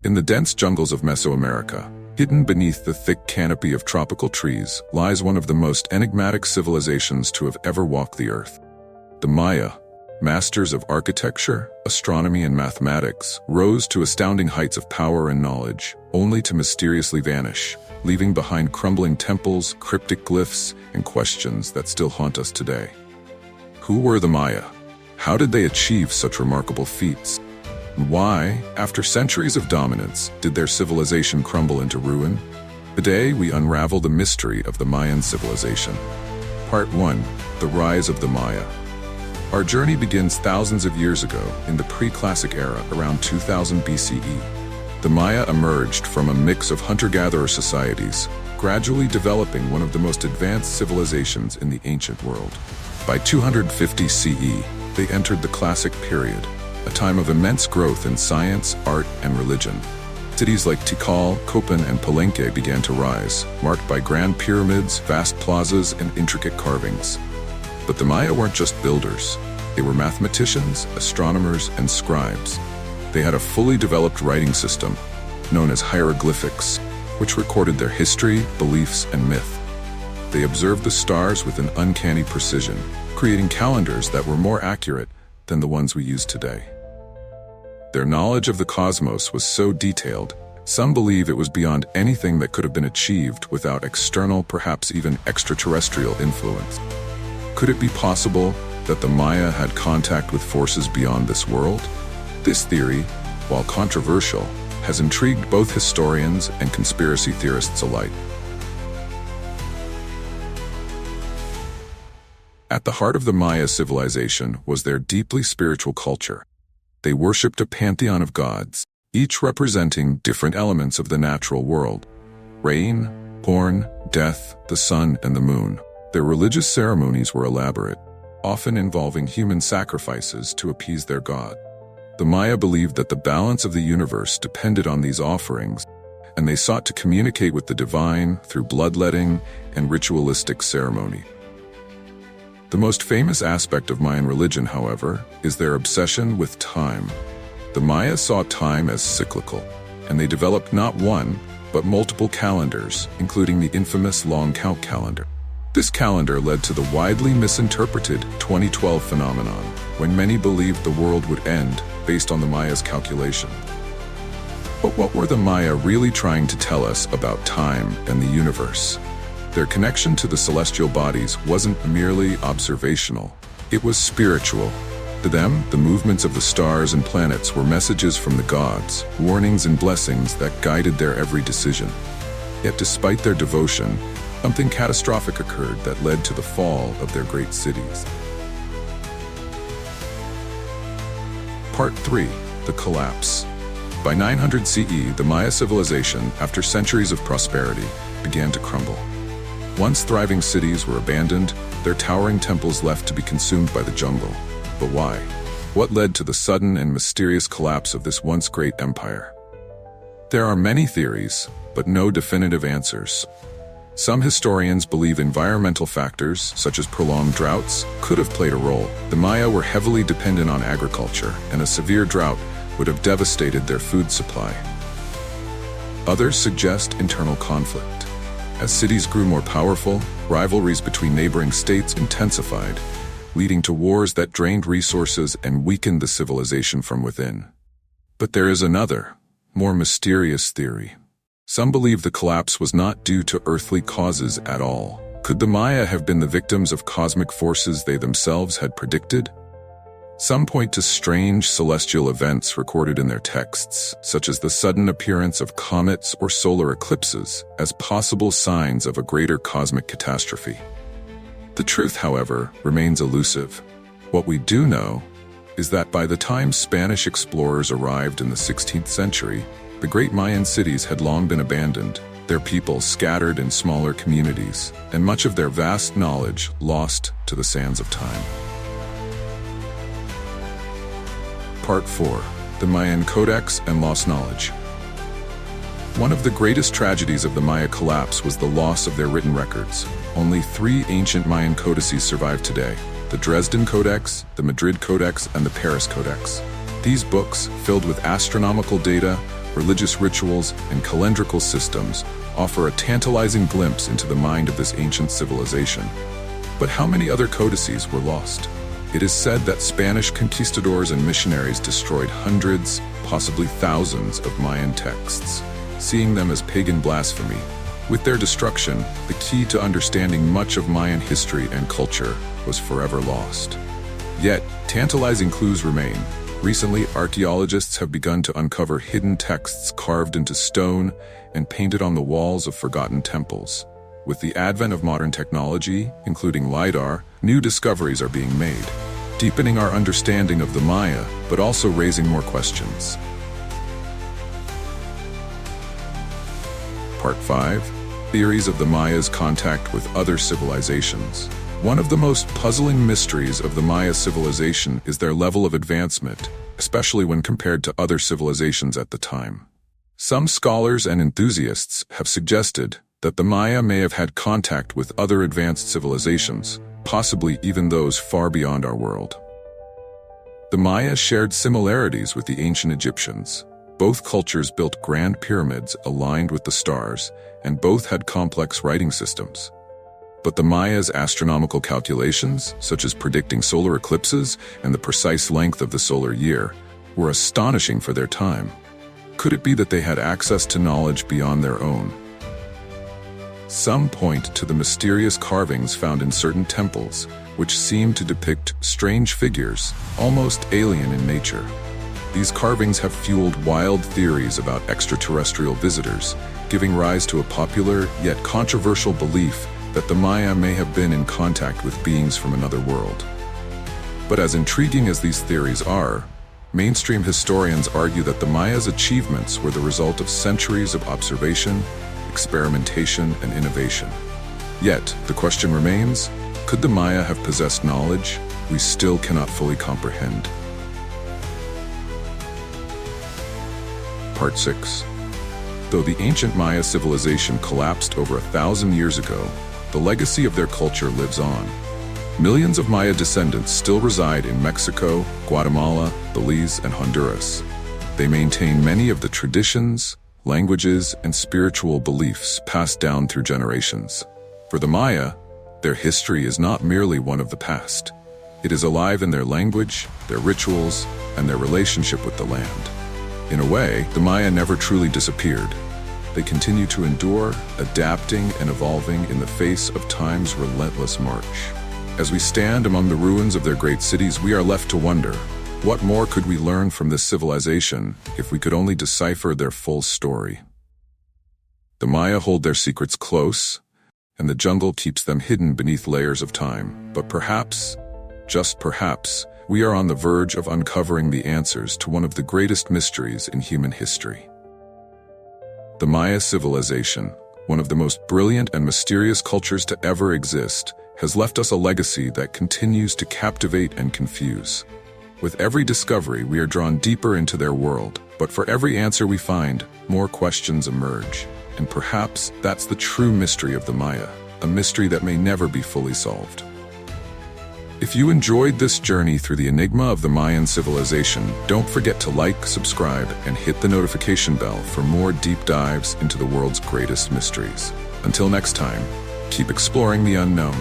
In the dense jungles of Mesoamerica, hidden beneath the thick canopy of tropical trees, lies one of the most enigmatic civilizations to have ever walked the earth. The Maya, masters of architecture, astronomy, and mathematics, rose to astounding heights of power and knowledge, only to mysteriously vanish, leaving behind crumbling temples, cryptic glyphs, and questions that still haunt us today. Who were the Maya? How did they achieve such remarkable feats? And why, after centuries of dominance, did their civilization crumble into ruin? Today, we unravel the mystery of the Mayan civilization. Part 1. The Rise of the Maya. Our journey begins thousands of years ago, in the pre-classic era, around 2000 BCE. The Maya emerged from a mix of hunter-gatherer societies, gradually developing one of the most advanced civilizations in the ancient world. By 250 CE, they entered the Classic period, a time of immense growth in science, art, and religion. Cities like Tikal, Copan, and Palenque began to rise, marked by grand pyramids, vast plazas, and intricate carvings. But the Maya weren't just builders. They were mathematicians, astronomers, and scribes. They had a fully developed writing system, known as hieroglyphics, which recorded their history, beliefs, and myth. They observed the stars with an uncanny precision, creating calendars that were more accurate than the ones we use today. Their knowledge of the cosmos was so detailed, some believe it was beyond anything that could have been achieved without external, perhaps even extraterrestrial influence. Could it be possible that the Maya had contact with forces beyond this world? This theory, while controversial, has intrigued both historians and conspiracy theorists alike. At the heart of the Maya civilization was their deeply spiritual culture. They worshipped a pantheon of gods, each representing different elements of the natural world: rain, corn, death, the sun, and the moon. Their religious ceremonies were elaborate, often involving human sacrifices to appease their god. The Maya believed that the balance of the universe depended on these offerings, and they sought to communicate with the divine through bloodletting and ritualistic ceremony. The most famous aspect of Mayan religion, however, is their obsession with time. The Maya saw time as cyclical, and they developed not one, but multiple calendars, including the infamous long count calendar. This calendar led to the widely misinterpreted 2012 phenomenon, when many believed the world would end based on the Maya's calculation. But what were the Maya really trying to tell us about time and the universe? Their connection to the celestial bodies wasn't merely observational, it was spiritual. To them, the movements of the stars and planets were messages from the gods, warnings and blessings that guided their every decision. Yet despite their devotion, something catastrophic occurred that led to the fall of their great cities. Part 3. The Collapse. By 900 CE, the Maya civilization, after centuries of prosperity, began to crumble. Once thriving cities were abandoned, their towering temples left to be consumed by the jungle. But why? What led to the sudden and mysterious collapse of this once great empire? There are many theories, but no definitive answers. Some historians believe environmental factors, such as prolonged droughts, could have played a role. The Maya were heavily dependent on agriculture, and a severe drought would have devastated their food supply. Others suggest internal conflict. As cities grew more powerful, rivalries between neighboring states intensified, leading to wars that drained resources and weakened the civilization from within. But there is another, more mysterious theory. Some believe the collapse was not due to earthly causes at all. Could the Maya have been the victims of cosmic forces they themselves had predicted? Some point to strange celestial events recorded in their texts, such as the sudden appearance of comets or solar eclipses, as possible signs of a greater cosmic catastrophe. The truth, however, remains elusive. What we do know is that by the time Spanish explorers arrived in the 16th century, the great Mayan cities had long been abandoned, their people scattered in smaller communities, and much of their vast knowledge lost to the sands of time. Part 4. The Mayan Codex and Lost Knowledge. One of the greatest tragedies of the Maya collapse was the loss of their written records. Only 3 ancient Mayan codices survive today: the Dresden Codex, the Madrid Codex, and the Paris Codex. These books, filled with astronomical data, religious rituals, and calendrical systems offer a tantalizing glimpse into the mind of this ancient civilization. But how many other codices were lost? It is said that Spanish conquistadors and missionaries destroyed hundreds, possibly thousands of Mayan texts, seeing them as pagan blasphemy. With their destruction, the key to understanding much of Mayan history and culture was forever lost. Yet, tantalizing clues remain. Recently, archaeologists have begun to uncover hidden texts carved into stone and painted on the walls of forgotten temples. With the advent of modern technology, including LiDAR, new discoveries are being made, deepening our understanding of the Maya, but also raising more questions. Part 5. Theories of the Maya's contact with other civilizations. One of the most puzzling mysteries of the Maya civilization is their level of advancement, especially when compared to other civilizations at the time. Some scholars and enthusiasts have suggested that the Maya may have had contact with other advanced civilizations, possibly even those far beyond our world. The Maya shared similarities with the ancient Egyptians. Both cultures built grand pyramids aligned with the stars, and both had complex writing systems. But the Maya's astronomical calculations, such as predicting solar eclipses and the precise length of the solar year, were astonishing for their time. Could it be that they had access to knowledge beyond their own? Some point to the mysterious carvings found in certain temples, which seem to depict strange figures, almost alien in nature. These carvings have fueled wild theories about extraterrestrial visitors, giving rise to a popular yet controversial belief that the Maya may have been in contact with beings from another world. But as intriguing as these theories are, mainstream historians argue that the Maya's achievements were the result of centuries of observation, experimentation, and innovation. Yet, the question remains, could the Maya have possessed knowledge we still cannot fully comprehend? Part 6. Though the ancient Maya civilization collapsed over 1,000 years ago, the legacy of their culture lives on. Millions of Maya descendants still reside in Mexico, Guatemala, Belize, and Honduras. They maintain many of the traditions, languages, and spiritual beliefs passed down through generations. For the Maya, their history is not merely one of the past. It is alive in their language, their rituals, and their relationship with the land. In a way, the Maya never truly disappeared. They continue to endure, adapting and evolving in the face of time's relentless march. As we stand among the ruins of their great cities, we are left to wonder, what more could we learn from this civilization if we could only decipher their full story? The Maya hold their secrets close, and the jungle keeps them hidden beneath layers of time. But perhaps, just perhaps, we are on the verge of uncovering the answers to one of the greatest mysteries in human history. The Maya civilization, one of the most brilliant and mysterious cultures to ever exist, has left us a legacy that continues to captivate and confuse. With every discovery, we are drawn deeper into their world, but for every answer we find, more questions emerge. And perhaps that's the true mystery of the Maya, a mystery that may never be fully solved. If you enjoyed this journey through the enigma of the Mayan civilization, don't forget to like, subscribe, and hit the notification bell for more deep dives into the world's greatest mysteries. Until next time, keep exploring the unknown.